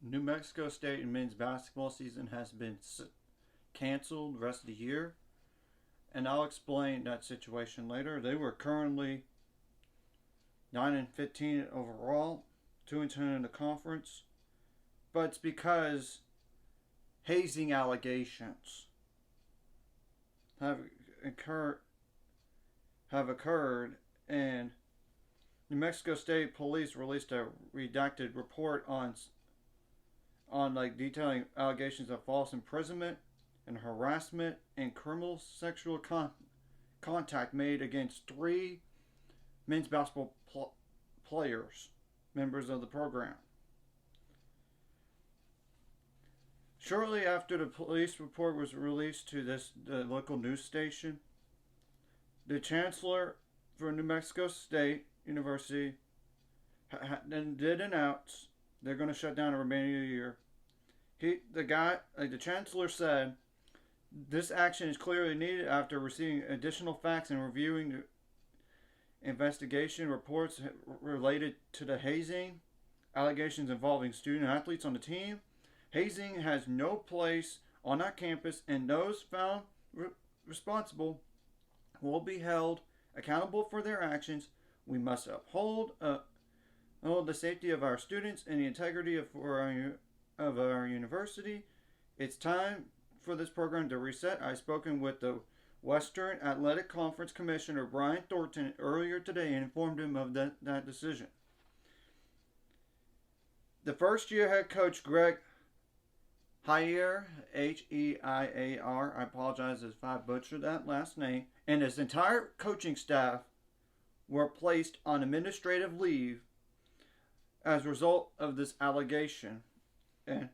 New Mexico State men's basketball season has been canceled the rest of the year, and I'll explain that situation later. They were currently 9-15 overall, 2-10 in the conference, but it's because hazing allegations have occurred have occurred, and New Mexico State Police released a redacted report on detailing allegations of false imprisonment and harassment and criminal sexual contact made against three men's basketball players, members of the program. Shortly after the police report was released to the local news station, the chancellor for New Mexico State University then did announce they're going to shut down the remaining of the year. The chancellor said, this action is clearly needed after receiving additional facts and reviewing the investigation reports related to the hazing allegations involving student athletes on the team. Hazing has no place on our campus, and those found responsible will be held accountable for their actions. We must uphold the safety of our students and the integrity of our university. It's time for this program to reset. I've spoken with the Western Athletic Conference Commissioner Brian Thornton earlier today and informed him of that decision. The first-year head coach Greg Heiar, Heiar, I apologize if I butchered that last name, and his entire coaching staff were placed on administrative leave as a result of this allegation. And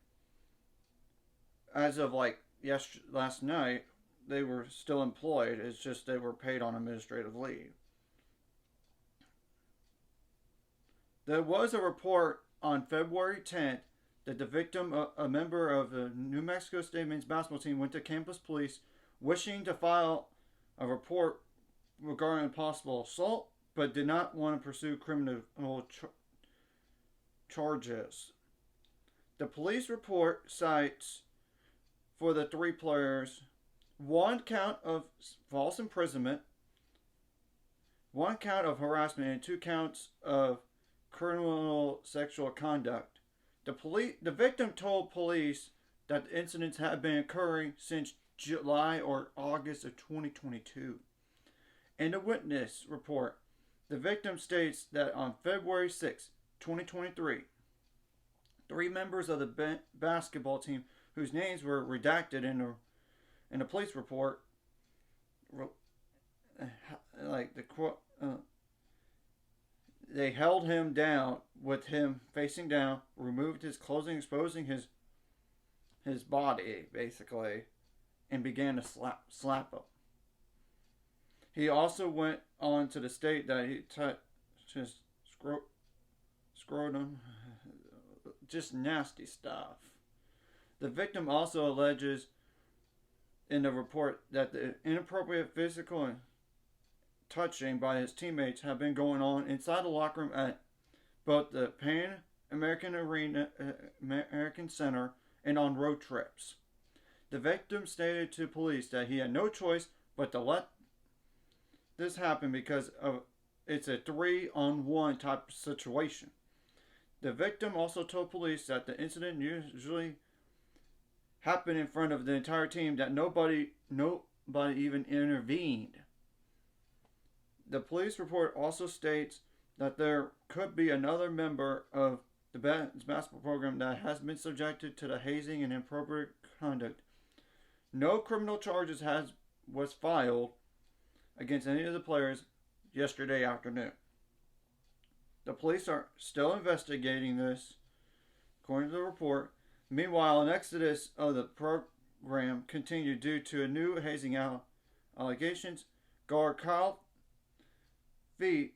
as of last night, they were still employed. It's just they were paid on administrative leave. There was a report on February 10th that the victim, a member of the New Mexico State men's basketball team, went to campus police wishing to file a report regarding possible assault, but did not want to pursue criminal charges. The police report cites for the three players one count of false imprisonment, one count of harassment, and 2 counts of criminal sexual conduct. The victim told police that the incidents had been occurring since July or August of 2022. In the witness report, the victim states that on February 6, 2023, 3 members of the basketball team whose names were redacted in the police report, they held him down with him facing down, removed his clothing, exposing his body basically, and began to slap him. He also went on to the state that he touched his scrotum, just nasty stuff. The victim also alleges in the report that the inappropriate physical touching by his teammates have been going on inside the locker room at both the Pan American Center and on road trips. The victim stated to police that he had no choice but to let this happen because it's a 3-on-1 type of situation. The victim also told police that the incident usually happened in front of the entire team, that nobody even intervened. The police report also states that there could be another member of the basketball program that has been subjected to the hazing and inappropriate conduct. No criminal charges was filed against any of the players yesterday afternoon. The police are still investigating this, according to the report. Meanwhile, an exodus of the program continued due to new hazing allegations. Guard Kyle Feet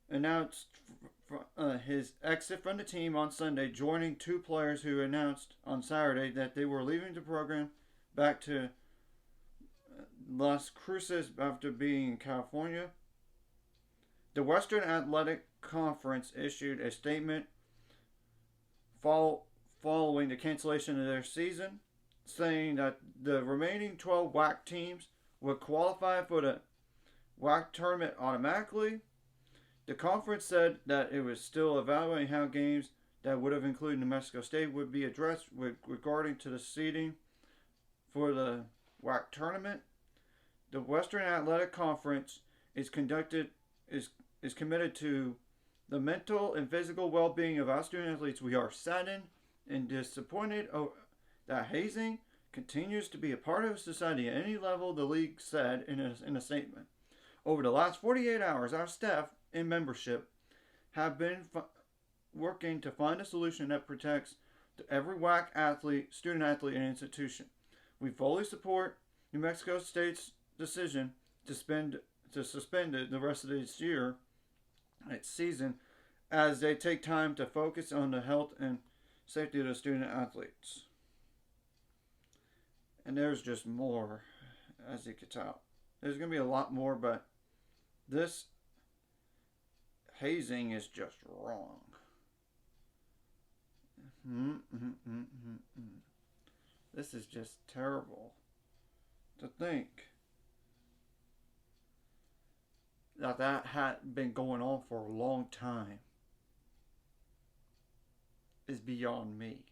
announced his exit from the team on Sunday, joining 2 players who announced on Saturday that they were leaving the program back to Las Cruces after being in California. The Western Athletic Conference issued a statement following the cancellation of their season, saying that the remaining 12 WAC teams would qualify for the WAC tournament automatically. The conference said that it was still evaluating how games that would have included New Mexico State would be addressed regarding to the seeding for the WAC tournament. The Western Athletic Conference is committed to the mental and physical well-being of our student athletes. We are saddened and disappointed that hazing continues to be a part of society at any level, the league said in a statement. Over the last 48 hours, our staff and membership have been working to find a solution that protects every WAC athlete, student athlete, and institution. We fully support New Mexico State's decision to suspend it the rest of this year, its season, as they take time to focus on the health and safety of the student athletes. And there's just more, as you can tell. There's going to be a lot more, but this hazing is just wrong. This is just terrible to think that had been going on for a long time. Is beyond me.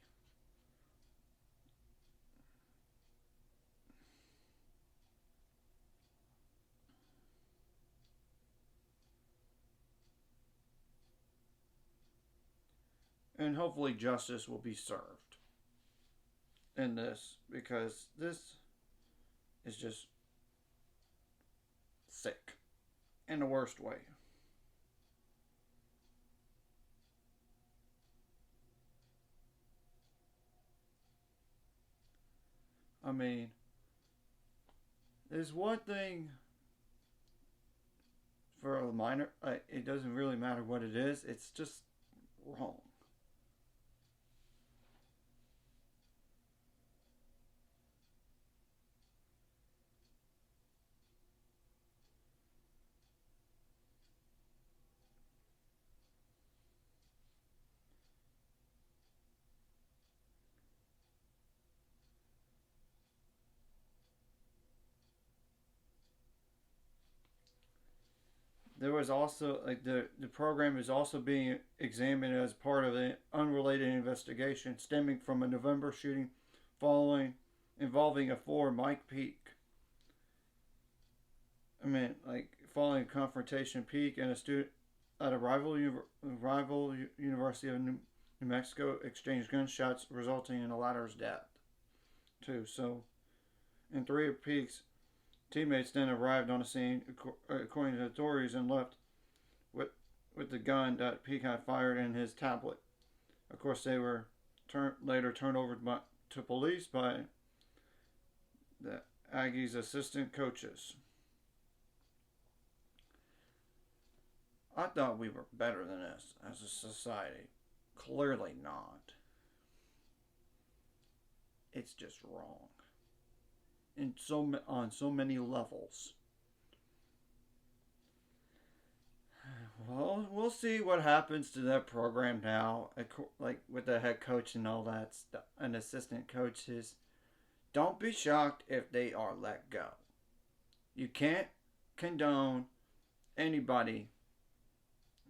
And hopefully justice will be served in this, because this is just sick in the worst way. I mean, there's one thing for a minor, it doesn't really matter what it is, it's just wrong. There was also the program is also being examined as part of an unrelated investigation stemming from a November shooting involving a forward Mike Peak. Following a confrontation, Peak and a student at a rival University of New Mexico exchanged gunshots, resulting in the latter's death. And 3 of Peak's teammates then arrived on the scene, according to authorities, and left with the gun that Peak had fired in his tablet. Of course, they were later turned over to police by the Aggies' assistant coaches. I thought we were better than this as a society. Clearly not. It's just wrong. On so many levels. Well, we'll see what happens to that program now, like with the head coach and all that stuff, and assistant coaches. Don't be shocked if they are let go. You can't condone anybody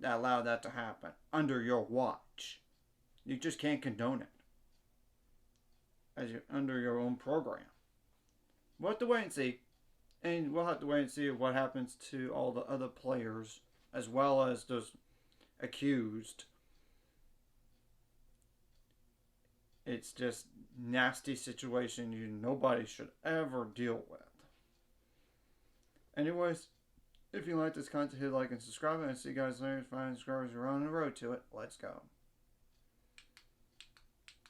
that allowed that to happen under your watch. You just can't condone it under your own program. We'll have to wait and see. And we'll have to wait and see what happens to all the other players as well as those accused. It's just nasty situation nobody should ever deal with. Anyways, if you like this content, hit like and subscribe. And see you guys later. 5 subscribers, we're on the road to it. Let's go.